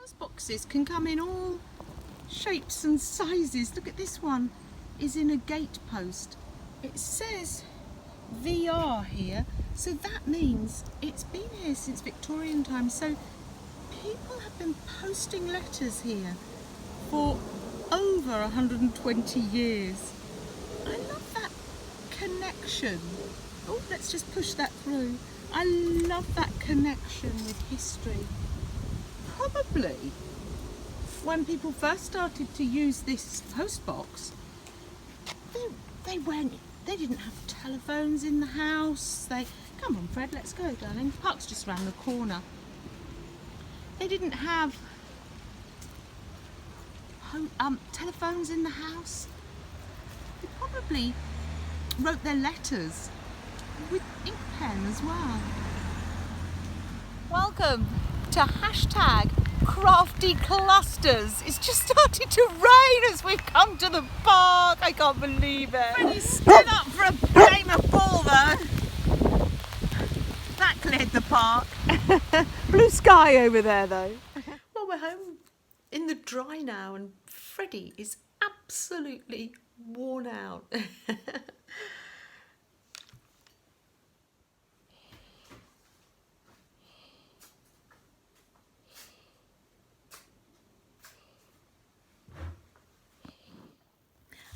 Post boxes can come in all shapes and sizes. Look at this one, is in a gate post. It says VR here, so that means it's been here since Victorian times. So people have been posting letters here for over 120 years. I love that connection. Oh, let's just push that through. I love that connection with history. Probably when people first started to use this post box, they didn't have telephones in the house. Come on Fred, let's go darling, the park's just round the corner. They didn't have telephones in the house. They probably wrote their letters with ink pen as well. Welcome to hashtag crafty clusters. It's just started to rain as we've come to the park. I can't believe it. When you stood up for a game of ball though. That cleared the park. Blue sky over there though. Well, we're home in the dry now and Freddie is absolutely worn out.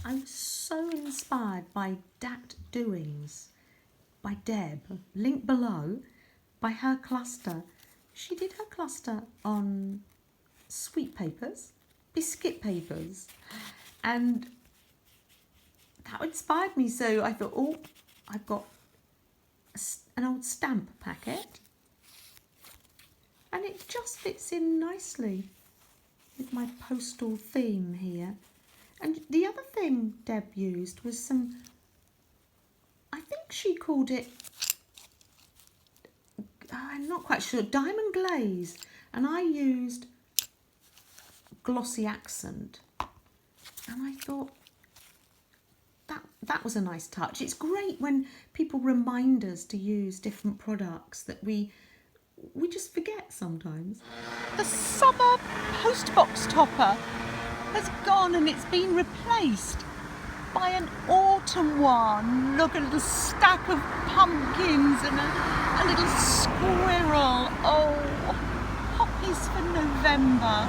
I'm so inspired by Dat Doings by Deb, link below, by her cluster. She did her cluster on sweet papers, biscuit papers, and that inspired me. So I thought, oh, I've got an old stamp packet and it just fits in nicely with my postal theme here. And the other thing Deb used was some, I think she called it, I'm not quite sure, diamond glaze. And I used glossy accent. And I thought that was a nice touch. It's great when people remind us to use different products that we just forget sometimes. The summer postbox topper has gone and it's been replaced by an autumn one. Look, a little stack of pumpkins and a little squirrel. Oh, poppies for November.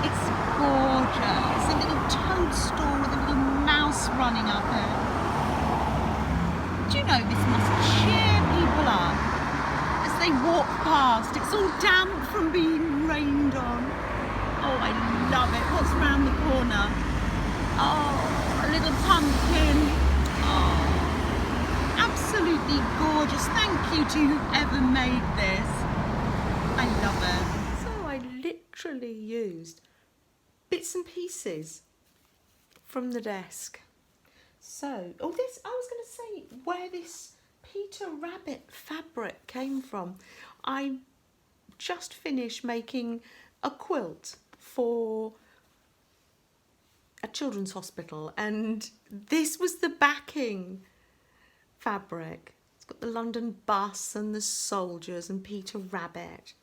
It's gorgeous. A little toadstool with a little mouse running up it. Do you know this must cheer people up as they walk past? It's all damp from being rained on. Oh, I love it. What's round the corner? Oh, a little pumpkin. Oh, absolutely gorgeous. Thank you to whoever made this. I love it. So I literally used bits and pieces from the desk. So, I was going to say where this Peter Rabbit fabric came from. I just finished making a quilt for a children's hospital and this was the backing fabric. It's got the London bus and the soldiers and Peter Rabbit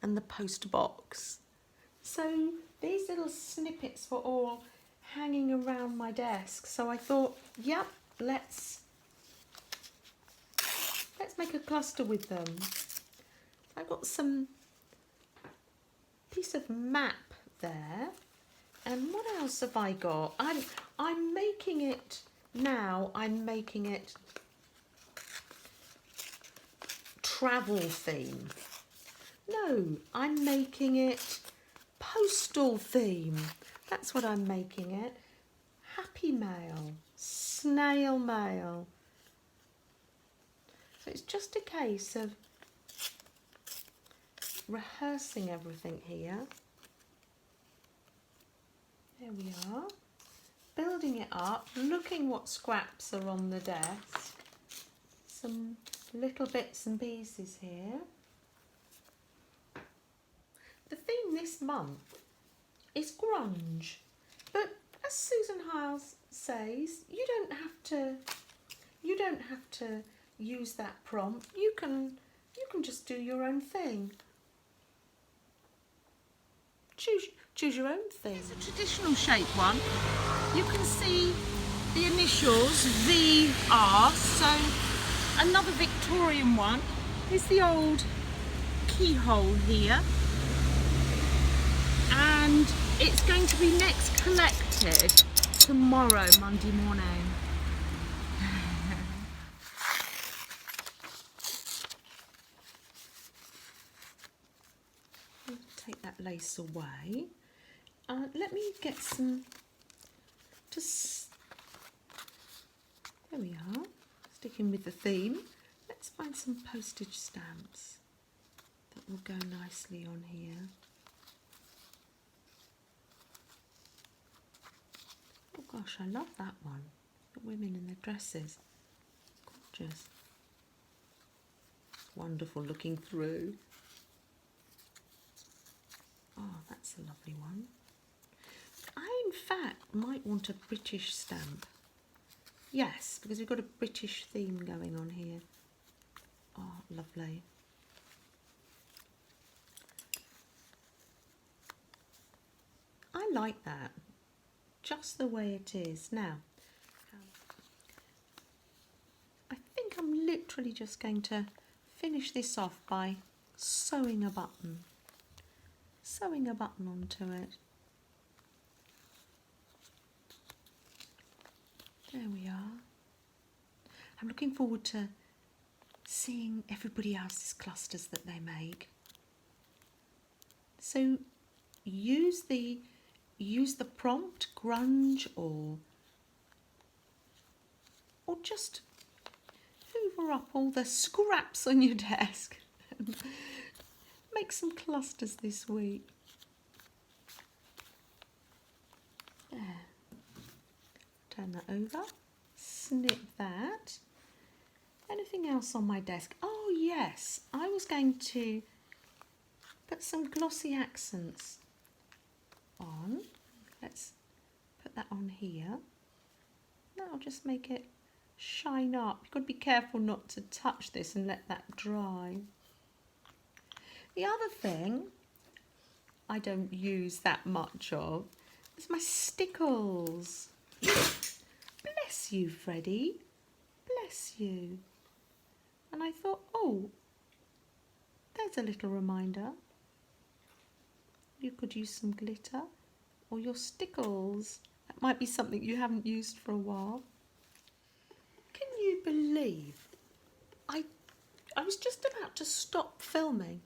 and the post box. So these little snippets were all hanging around my desk, so I thought, yep, let's make a cluster with them. I've got some piece of map there, and what else have I got? I'm making it now. I'm making it travel theme. No, I'm making it postal theme. That's what I'm making it. Happy mail, snail mail. So it's just a case of rehearsing everything here. There we are. Building it up, looking what scraps are on the desk. Some little bits and pieces here. The theme this month is grunge, but as Susan Hiles says, you don't have to use that prompt. You can just do your own thing. choose your own thing. It's a traditional shape one. You can see the initials VR. So another Victorian one is the old keyhole here, and it's going to be next collected tomorrow, Monday morning. Take that lace away. Let me get some, there we are, sticking with the theme. Let's find some postage stamps that will go nicely on here. Oh gosh, I love that one. The women in their dresses. Gorgeous. It's wonderful looking through. Oh, that's a lovely one. I, in fact, might want a British stamp. Yes, because we've got a British theme going on here. Oh, lovely. I like that. Just the way it is. Now, I think I'm literally just going to finish this off by sewing a button. Sewing a button onto it. There we are. I'm looking forward to seeing everybody else's clusters that they make. So use the prompt, grunge, or just hoover up all the scraps on your desk. Make some clusters this week. There. Turn that over. Snip that. Anything else on my desk? Oh yes, I was going to put some glossy accents on. Let's put that on here. That'll just make it shine up. You've got to be careful not to touch this and let that dry. The other thing I don't use that much of is my stickles. Bless you, Freddie. Bless you. And I thought, oh, there's a little reminder. You could use some glitter or your stickles. That might be something you haven't used for a while. Can you believe I was just about to stop filming,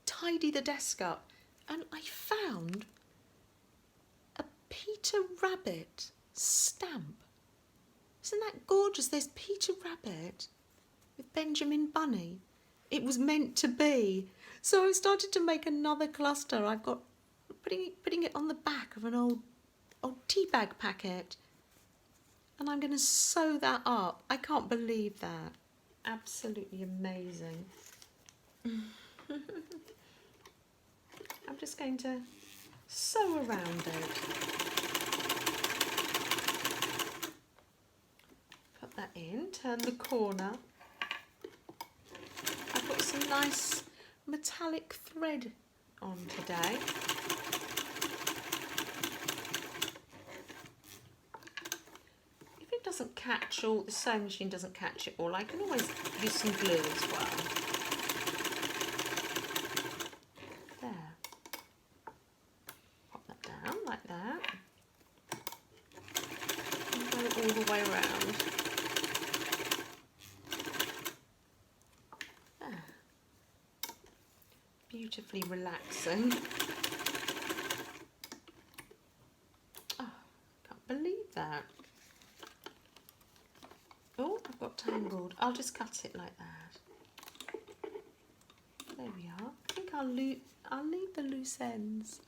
tidy the desk up, and I found a Peter Rabbit stamp. Isn't that gorgeous? There's Peter Rabbit with Benjamin Bunny. It was meant to be. So I started to make another cluster. I've got putting it on the back of an old tea bag packet. And I'm going to sew that up. I can't believe that. Absolutely amazing. I'm just going to sew around it. Put that in, turn the corner. I've got some nice metallic thread on today. If it doesn't catch all, the sewing machine doesn't catch it all, I can always use some glue as well. There. Pop that down like that. And go all the way around. There. Beautifully relaxing. Oh, can't believe that. Oh, I've got tangled. I'll just cut it like that. There we are. I think I'll leave the loose ends.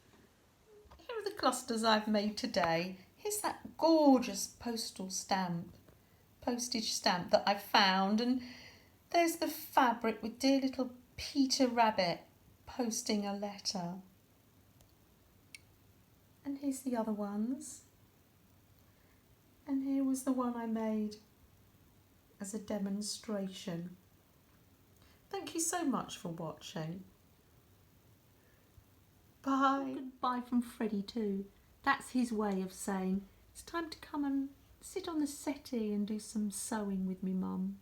Here are the clusters I've made today. Here's that gorgeous postage stamp that I found, and there's the fabric with dear little Peter Rabbit posting a letter. And here's the other ones. And here was the one I made as a demonstration. Thank you so much for watching. Goodbye. Goodbye from Freddie too. That's his way of saying it's time to come and sit on the settee and do some sewing with me, Mum.